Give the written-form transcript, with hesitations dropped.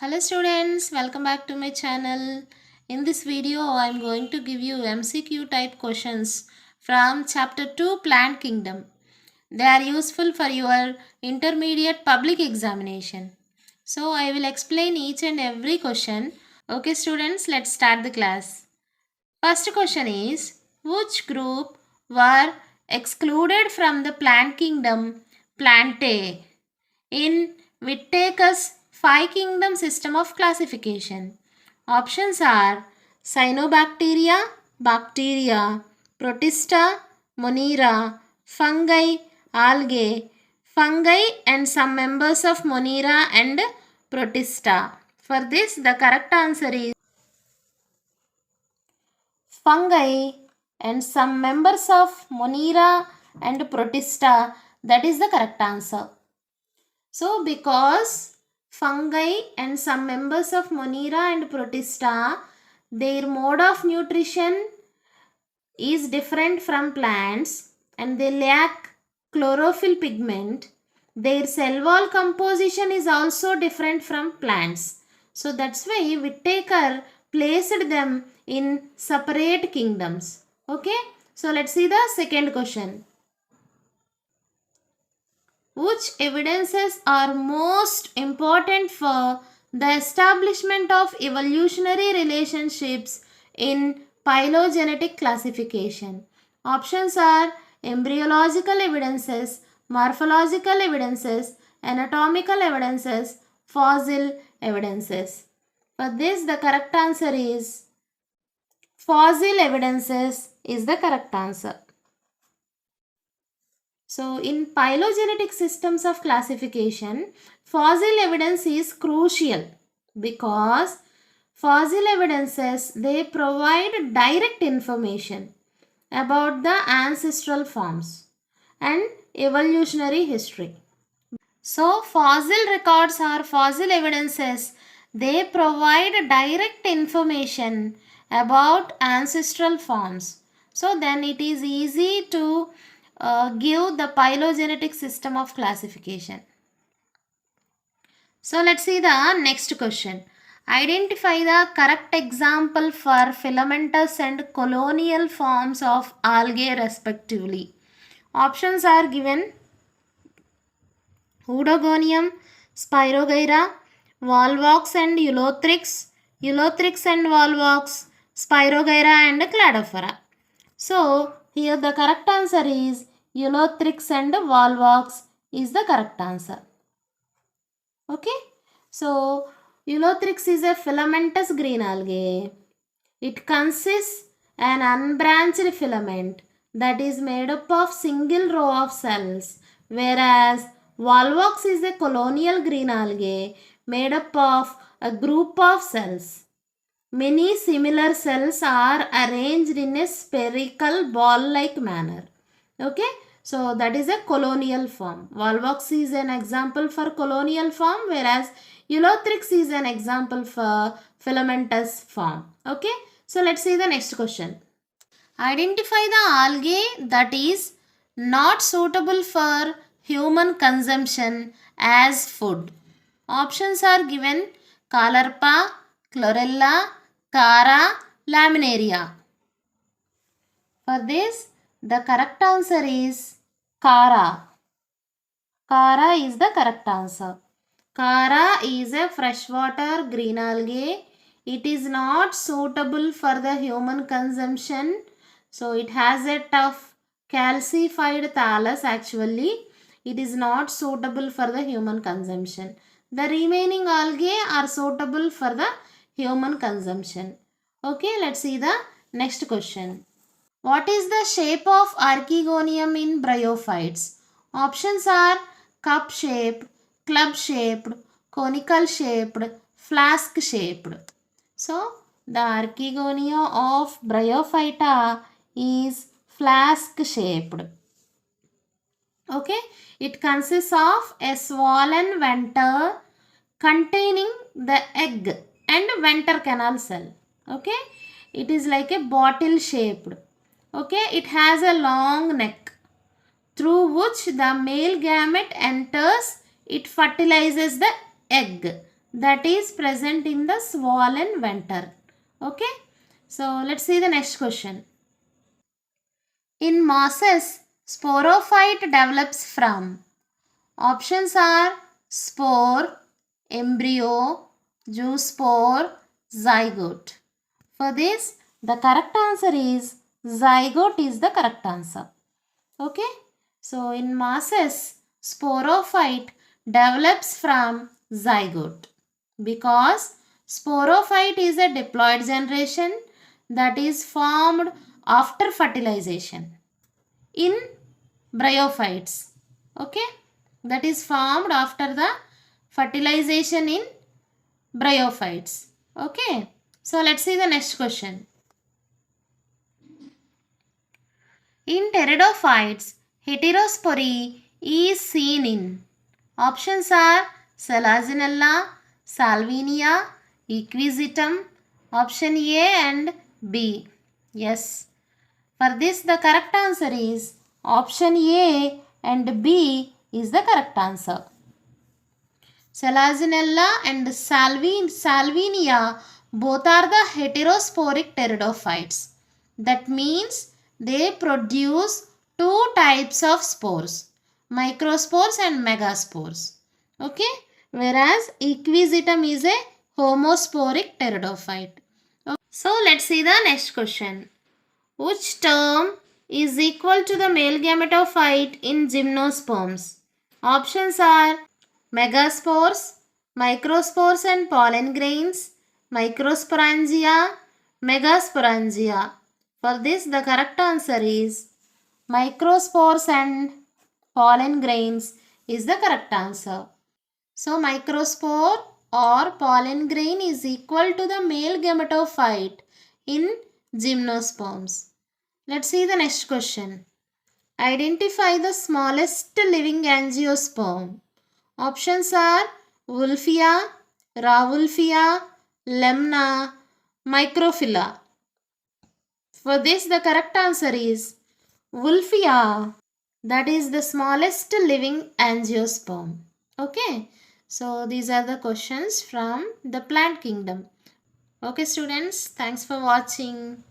Hello students, welcome back to my channel. In this video, I am going to give you MCQ type questions from chapter 2 Plant Kingdom. They are useful for your intermediate public examination. So I will explain each and every question. Okay students, let's start the class. First question is, which group were excluded from the plant kingdom Plantae in Whittaker's five kingdom system of classification? Options are cyanobacteria, bacteria, protista, monera, fungi, algae, fungi and some members of monera and protista. For this, the correct answer is fungi and some members of monera and protista. That is the correct answer. So, because fungi and some members of monera and protista, their mode of nutrition is different from plants and they lack chlorophyll pigment. Their cell wall composition is also different from plants. So that's why Whittaker placed them in separate kingdoms. Okay. So let's see the second question. Which evidences are most important for the establishment of evolutionary relationships in phylogenetic classification? Options are embryological evidences, morphological evidences, anatomical evidences, fossil evidences. For this, the correct answer is fossil evidences is the correct answer. So, in phylogenetic systems of classification, fossil evidence is crucial because fossil evidences, they provide direct information about the ancestral forms and evolutionary history. So, fossil records or fossil evidences, they provide direct information about ancestral forms. So, then it is easy to give the phylogenetic system of classification. So let's see the next question. Identify the correct example for filamentous and colonial forms of algae respectively. Options are given: Oedogonium, Spirogyra, Volvox and Ulothrix, Ulothrix and Volvox, Spirogyra and Cladophora. So here the correct answer is Ulothrix and Volvox is the correct answer. Okay. So Ulothrix is a filamentous green algae. It consists an unbranched filament that is made up of single row of cells, whereas Volvox is a colonial green algae made up of a group of cells. Many similar cells are arranged in a spherical ball-like manner. Okay. So that is a colonial form. Volvox is an example for colonial form, whereas Ulothrix is an example for filamentous form. Okay. So let's see the next question. Identify the algae that is not suitable for human consumption as food. Options are given: Caulerpa, Chlorella, Cara, Laminaria. For this, the correct answer is Cara. Cara is the correct answer. Cara is a freshwater green algae. It is not suitable for the human consumption. So it has a tough calcified thallus actually. It is not suitable for the human consumption. The remaining algae are suitable for the human consumption. Okay, let's see the next question. What is the shape of archegonium in bryophytes? Options are cup shaped, club shaped, conical shaped, flask shaped. So, the archegonia of bryophyta is flask shaped. Okay, it consists of a swollen venter containing the egg and venter canal cell. Okay, it is like a bottle shaped. Okay, it has a long neck through which the male gamete enters. It fertilizes the egg. that is present in the swollen venter. Okay. So let's see the next question. In mosses, sporophyte develops from. Options are spore, embryo, zoospore, zygote. For this, the correct answer is zygote is the correct answer. Okay. So in mosses, sporophyte develops from zygote because sporophyte is a diploid generation that is formed after fertilization in bryophytes. Okay. That is formed after the fertilization in bryophytes. Okay. So let's see the next question. In pteridophytes, heterospory is seen in. Options are Selaginella, Salvinia, Equisetum. Option A and B. Yes. For this, the correct answer is option A and B is the correct answer. Selaginella and Salvinia both are the heterosporic pteridophytes. That means they produce two types of spores, microspores and megaspores. Okay, whereas Equisetum is a homosporic pteridophyte. Okay. So let's see the next question. Which term is equal to the male gametophyte in gymnosperms? Options are megaspores, microspores and pollen grains, microsporangia, megasporangia. For this, the correct answer is microspores and pollen grains is the correct answer. So, microspore or pollen grain is equal to the male gametophyte in gymnosperms. Let's see the next question. Identify the smallest living angiosperm. Options are Wolffia, Rauwolffia, Lemna, Microphylla. For this, the correct answer is Wolffia. That is the smallest living angiosperm. Okay. So, these are the questions from the plant kingdom. Okay, students. Thanks for watching.